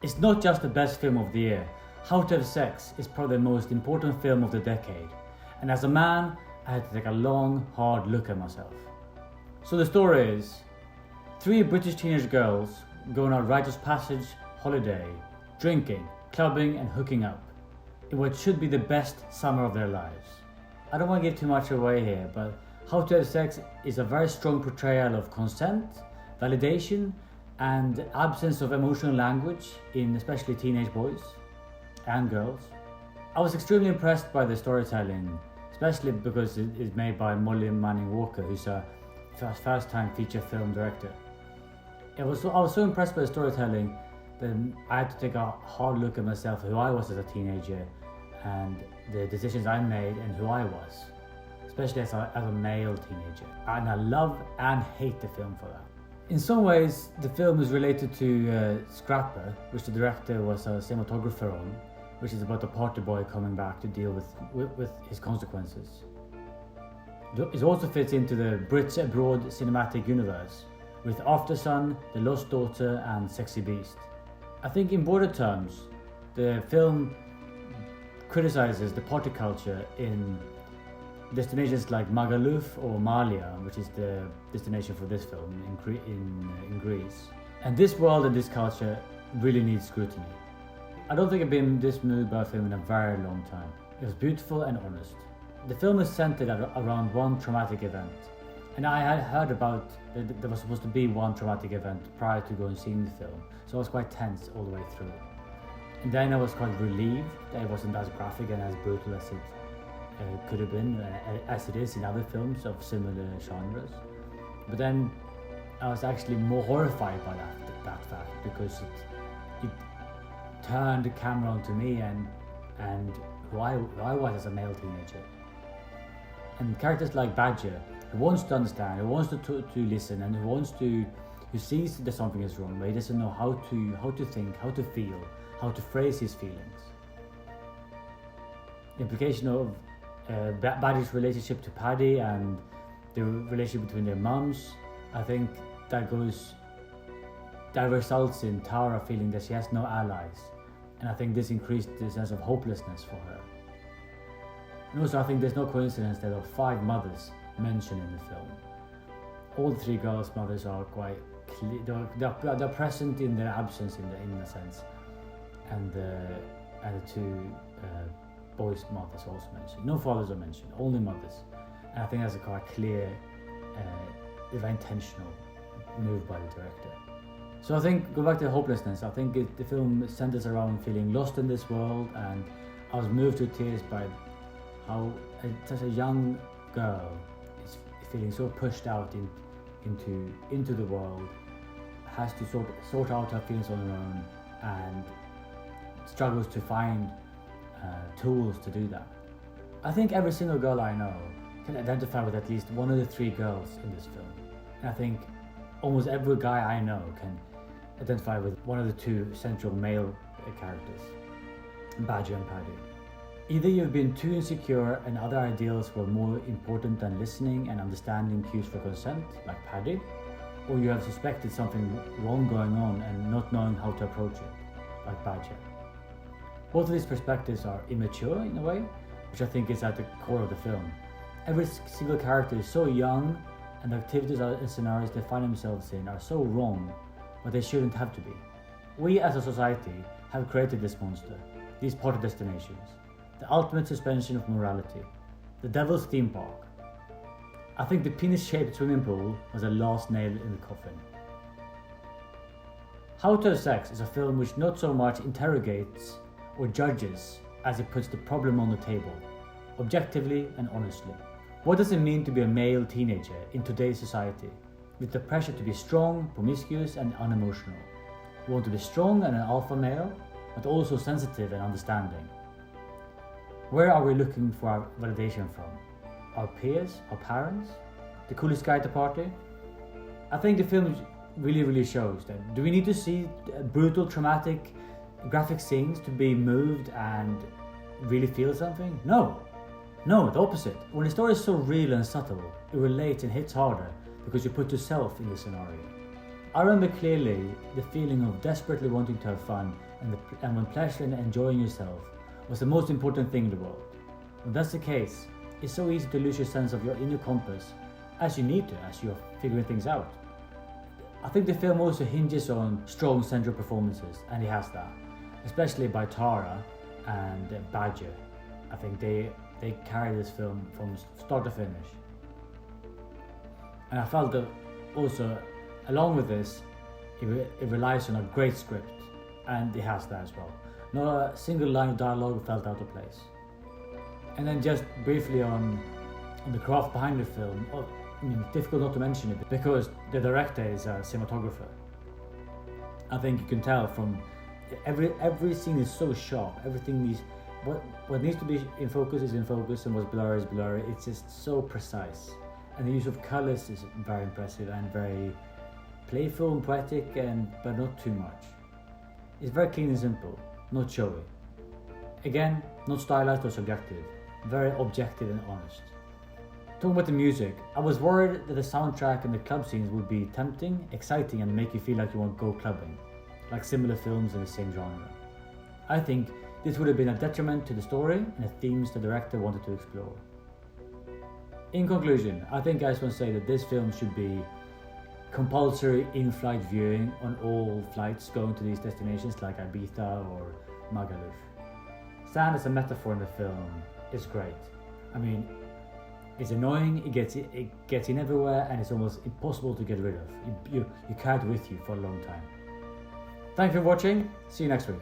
It's not just the best film of the year. How to Have Sex is probably the most important film of the decade. And as a man, I had to take a long, hard look at myself. So the story is, 3 British teenage girls go on a rites-of-passage holiday, drinking, clubbing and hooking up, in what should be the best summer of their lives. I don't want to give too much away here, but How to Have Sex is a very strong portrayal of consent, validation and absence of emotional language in especially teenage boys and girls. I was extremely impressed by the storytelling, especially because it is made by Molly Manning Walker, who's a first-time feature film director. I was so impressed by the storytelling that I had to take a hard look at myself, who I was as a teenager, and the decisions I made and who I was, especially as a male teenager. And I love and hate the film for that. In some ways, the film is related to Scrapper, which the director was a cinematographer on, which is about a party boy coming back to deal with his consequences. It also fits into the Brits Abroad cinematic universe, with Aftersun, The Lost Daughter and Sexy Beast. I think in broader terms, the film criticizes the party culture in destinations like Magaluf or Malia, which is the destination for this film in Greece. And this world and this culture really needs scrutiny. I don't think I've been this moved by a film in a very long time. It was beautiful and honest. The film is centered around one traumatic event. And I had heard about that there was supposed to be one traumatic event prior to going seeing the film. So I was quite tense all the way through. And then I was quite relieved that it wasn't as graphic and as brutal as it could have been, as it is in other films of similar genres. But then I was actually more horrified by that fact, because it turned the camera onto me and who I was as a male teenager. And characters like Badger, who wants to understand, who wants to listen, and who sees that something is wrong, but he doesn't know how to think, how to feel, how to phrase his feelings. The implication of Badger's relationship to Paddy and the relationship between their mums, I think that results in Tara feeling that she has no allies, and I think this increased the sense of hopelessness for her. And also I think there's no coincidence that there are 5 mothers mentioned in the film. All 3 girls' mothers are quite clear, they're present in their absence in a sense, and the 2 boys' mothers also mentioned. No fathers are mentioned, only mothers. And I think that's a quite clear, very intentional move by the director. So I think, go back to the hopelessness, I think the film centers around feeling lost in this world, and I was moved to tears by how such a young girl is feeling so pushed out into the world, has to sort out her feelings on her own, and struggles to find tools to do that. I think every single girl I know can identify with at least one of the 3 girls in this film. And I think almost every guy I know can identify with one of the 2 central male characters, Badger and Paddy. Either you've been too insecure and other ideals were more important than listening and understanding cues for consent, like Paddy, or you have suspected something wrong going on and not knowing how to approach it, like Badger. Both of these perspectives are immature in a way, which I think is at the core of the film. Every single character is so young, and the activities and scenarios they find themselves in are so wrong, but they shouldn't have to be. We as a society have created this monster, these party destinations, the ultimate suspension of morality, the devil's theme park. I think the penis-shaped swimming pool was the last nail in the coffin. How to Have Sex is a film which not so much interrogates or judges as it puts the problem on the table, objectively and honestly. What does it mean to be a male teenager in today's society, with the pressure to be strong, promiscuous and unemotional? We want to be strong and an alpha male, but also sensitive and understanding. Where are we looking for our validation from? Our peers? Our parents? The coolest guy at the party? I think the film really shows that. Do we need to see brutal, traumatic, graphic scenes to be moved and really feel something? No, the opposite. When the story is so real and subtle, it relates and hits harder because you put yourself in the scenario. I remember clearly the feeling of desperately wanting to have fun and when pleasure and enjoying yourself was the most important thing in the world. When that's the case, it's so easy to lose your sense of your inner compass as you're figuring things out. I think the film also hinges on strong central performances, and it has that, especially by Tara and Badger. I think they carry this film from start to finish. And I felt that also, along with this, it relies on a great script, and it has that as well. Not a single line of dialogue felt out of place. And then just briefly on the craft behind the film, difficult not to mention it because the director is a cinematographer. I think you can tell from every scene is so sharp. Everything needs what needs to be in focus is in focus, and what's blurry is blurry. It's just so precise, and the use of colors is very impressive and very playful and poetic, but not too much. It's very clean and simple, not showy. Again, not stylized or subjective, very objective and honest. Talking about the music, I was worried that the soundtrack and the club scenes would be tempting, exciting, and make you feel like you want to go clubbing, like similar films in the same genre. I think this would have been a detriment to the story and the themes the director wanted to explore. In conclusion, I think I just want to say that this film should be compulsory in-flight viewing on all flights going to these destinations like Ibiza or Magaluf. Sand as a metaphor in the film is great. I mean, it's annoying, it gets in everywhere, and it's almost impossible to get rid of. You carry it with you for a long time. Thank you for watching, see you next week.